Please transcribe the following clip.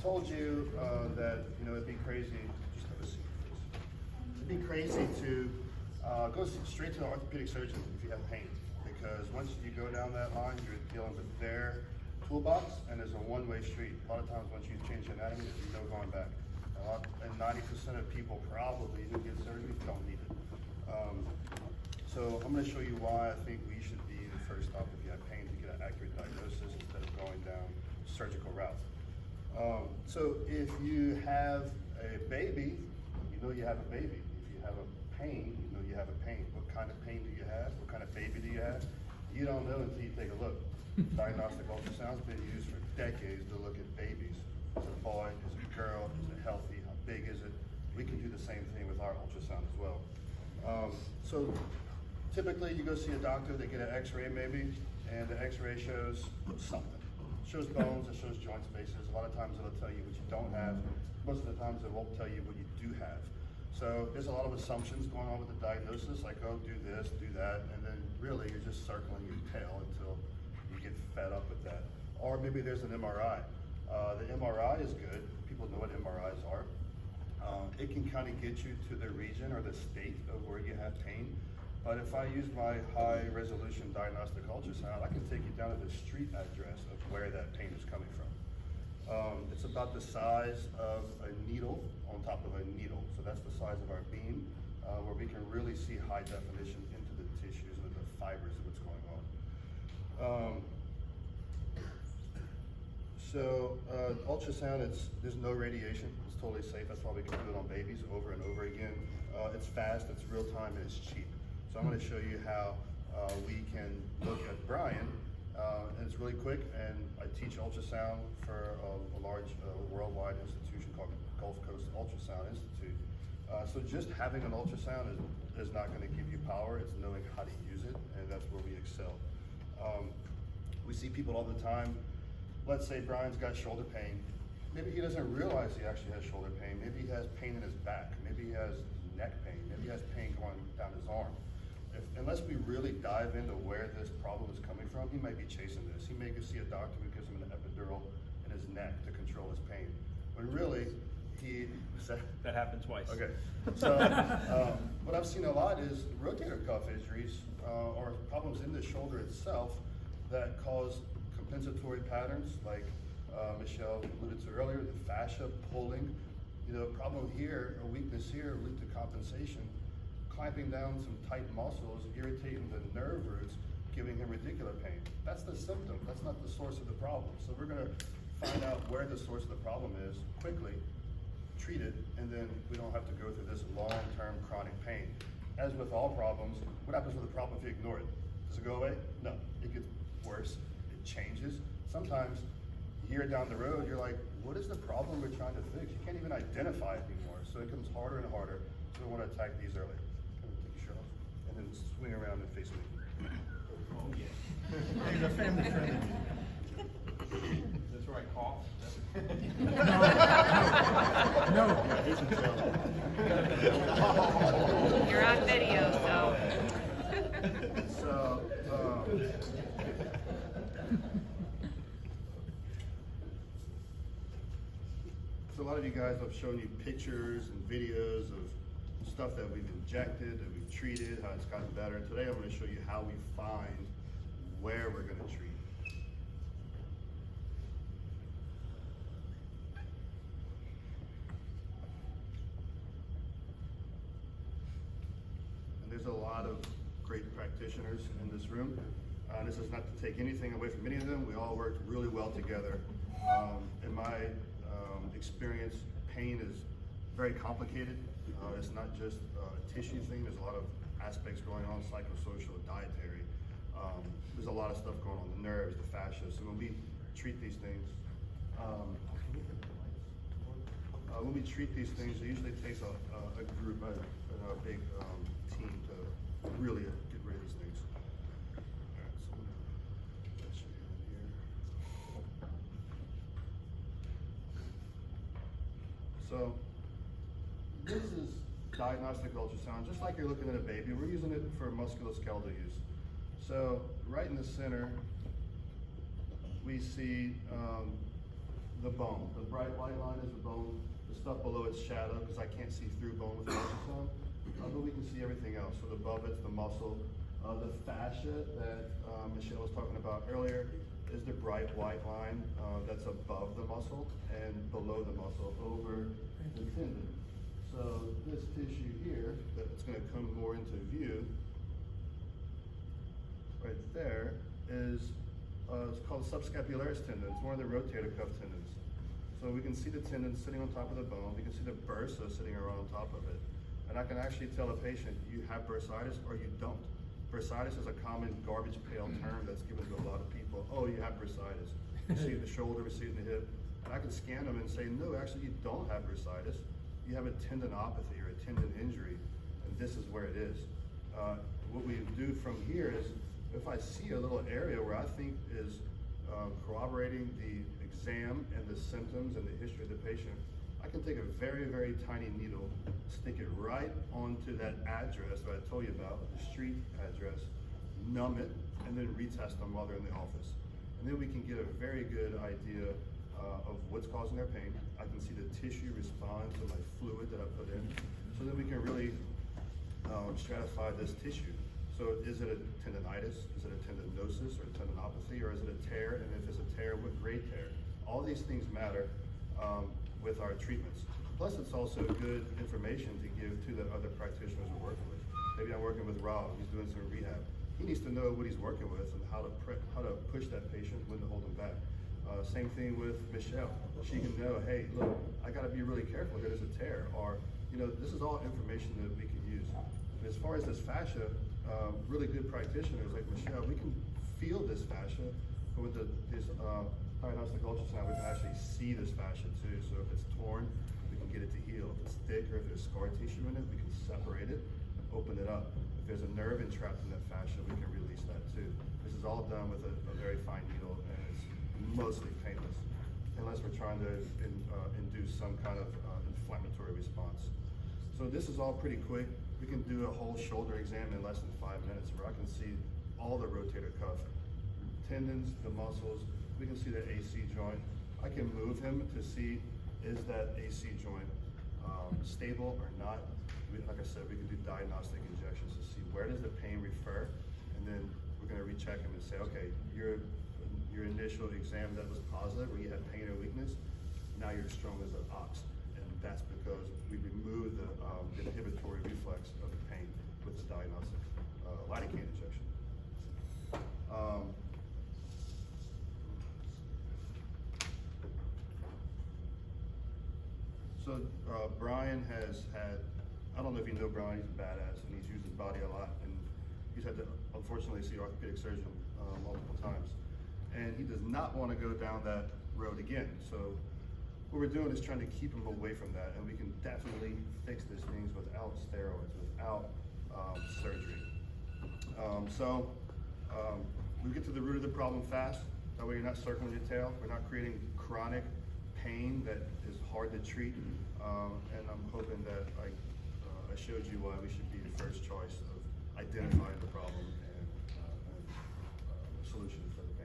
told you that it'd be crazy. Just have a seat, please. It'd be crazy to go straight to an orthopedic surgeon if you have pain, because once you go down that line, you're dealing with their toolbox, and there's a one-way street. A lot of times, once you change the anatomy, there's no going back. And 90% of people probably who get surgery don't need it. So I'm going to show you why I think we should be the first stop if you have pain to get an accurate diagnosis instead of going down surgical route. So if you have a baby, you know you have a baby. If you have a pain, you know you have a pain. What kind of pain do you have? What kind of baby do you have? You don't know until you take a look. Diagnostic ultrasound's been used for decades to look at babies. Is it a boy? Is it a girl? Is it healthy? How big is it? We can do the same thing with our ultrasound as well. So typically you go see a doctor, they get an x-ray maybe, and the x-ray shows something. It shows bones, it shows joint spaces. A lot of times it'll tell you what you don't have. Most of the times it won't tell you what you do have. So there's a lot of assumptions going on with the diagnosis, like, oh, do this, do that, and then really you're just circling your tail until you get fed up with that. Or maybe there's an MRI. The MRI is good. People know what MRIs are. It can kind of get you to the region or the state of where you have pain. But if I use my high resolution diagnostic ultrasound, I can take you down to the street address of where that pain is coming from. It's about the size of a needle on top of a needle. So that's the size of our beam, where we can really see high definition into the tissues and the fibers of what's going on. Ultrasound, there's no radiation. It's totally safe. That's why we can do it on babies over and over again. It's fast, it's real time, and it's cheap. So I'm going to show you how we can look at Brian, and it's really quick. And I teach ultrasound for a large worldwide institution called Gulf Coast Ultrasound Institute. So just having an ultrasound is not going to give you power. It's knowing how to use it, and that's where we excel. We see people all the time. Let's say Brian's got shoulder pain. Maybe he doesn't realize he actually has shoulder pain. Maybe he has pain in his back. Maybe he has neck pain. Maybe he has pain going down his arm. Unless we really dive into where this problem is coming from, he might be chasing this. He may go see a doctor who gives him an epidural in his neck to control his pain. When really, that happened twice. Okay. So what I've seen a lot is rotator cuff injuries or problems in the shoulder itself that cause compensatory patterns, like Michelle alluded to earlier, the fascia pulling. Problem here, a weakness here, lead to compensation, clamping down some tight muscles, irritating the nerve roots, giving him radicular pain. That's the symptom. That's not the source of the problem. So we're going to find out where the source of the problem is quickly, treat it, and then we don't have to go through this long-term chronic pain. As with all problems, what happens with a problem if you ignore it? Does it go away? No. It gets worse. It changes. Sometimes a year down the road, you're like, what is the problem we're trying to fix? You can't even identify it anymore. So it becomes harder and harder. So we want to attack these early. Take your shirt off and then swing around and face me. Oh yeah. He's a family friend. That's right, cough. No. You're on video, So, so a lot of you guys, I've shown you pictures and videos of stuff that we've injected, that we've treated, how it's gotten better. And today I'm going to show you how we find where we're going to treat. And there's a lot of great practitioners in this room. This is not to take anything away from any of them. We all work really well together. In my experience, pain is very complicated. It's not just a tissue thing. There's a lot of aspects going on, psychosocial, dietary. There's a lot of stuff going on, the nerves, the fascia. So when we treat these things, it usually takes a group, a big team to really get rid of these things. All right, so let's show you here. So this is diagnostic ultrasound, just like you're looking at a baby. We're using it for musculoskeletal use. So right in the center, we see the bone. The bright white line is the bone. The stuff below it's shadow because I can't see through bone with an ultrasound, but we can see everything else. So above it's the muscle. The fascia that Michelle was talking about earlier is the bright white line that's above the muscle and below the muscle over the tendon. So this tissue here that's going to come more into view right there is it's called subscapularis tendon. It's one of the rotator cuff tendons. So we can see the tendon sitting on top of the bone. We can see the bursa sitting around on top of it. And I can actually tell a patient, you have bursitis or you don't. Bursitis is a common garbage pail term that's given to a lot of people. Oh, you have bursitis. You see it in the shoulder, we see it in the hip. And I can scan them and say, no, actually you don't have bursitis. You have a tendinopathy or a tendon injury, and this is where it is. What we do from here is, if I see a little area where I think is corroborating the exam and the symptoms and the history of the patient, I can take a very, very tiny needle, stick it right onto that address that I told you about, the street address, numb it, and then retest them while they're in the office. And then we can get a very good idea of what's causing their pain. I can see the tissue respond to my fluid that I put in, so that we can really stratify this tissue. So is it a tendonitis, is it a tendinosis or a tendinopathy, or is it a tear? And if it's a tear, what grade tear? All these things matter with our treatments. Plus, it's also good information to give to the other practitioners we're working with. Maybe I'm working with Rob, he's doing some rehab. He needs to know what he's working with and how to push that patient, when to hold them back. Same thing with Michelle. She can know, hey, look, I gotta be really careful here, there's a tear, or, you know, this is all information that we can use. As far as this fascia, really good practitioners like Michelle, we can feel this fascia, but with this diagnostic ultrasound, we can actually see this fascia too. So if it's torn, we can get it to heal. If it's thick or if there's scar tissue in it, we can separate it and open it up. If there's a nerve entrapped in that fascia, we can release that too. This is all done with a very fine needle, and it's mostly painless, unless we're trying to induce some kind of inflammatory response. So this is all pretty quick. We can do a whole shoulder exam in less than 5 minutes, where I can see all the rotator cuff, tendons, the muscles. We can see the AC joint. I can move him to see, is that AC joint stable or not. Like I said, we can do diagnostic injections to see where does the pain refer, and then we're going to recheck him and say, okay, your initial exam that was positive, where you had pain or weakness, now you're strong as an ox. And that's because we removed the inhibitory reflex of the pain with the diagnostic lidocaine injection. So Brian has had, I don't know if you know Brian, he's a badass and he's used his body a lot, and he's had to unfortunately see an orthopedic surgeon multiple times. And he does not want to go down that road again. So what we're doing is trying to keep him away from that, and we can definitely fix these things without steroids, without surgery. We get to the root of the problem fast. That way you're not circling your tail. We're not creating chronic pain that is hard to treat. And I'm hoping that I showed you why we should be the first choice of identifying the problem and solutions for the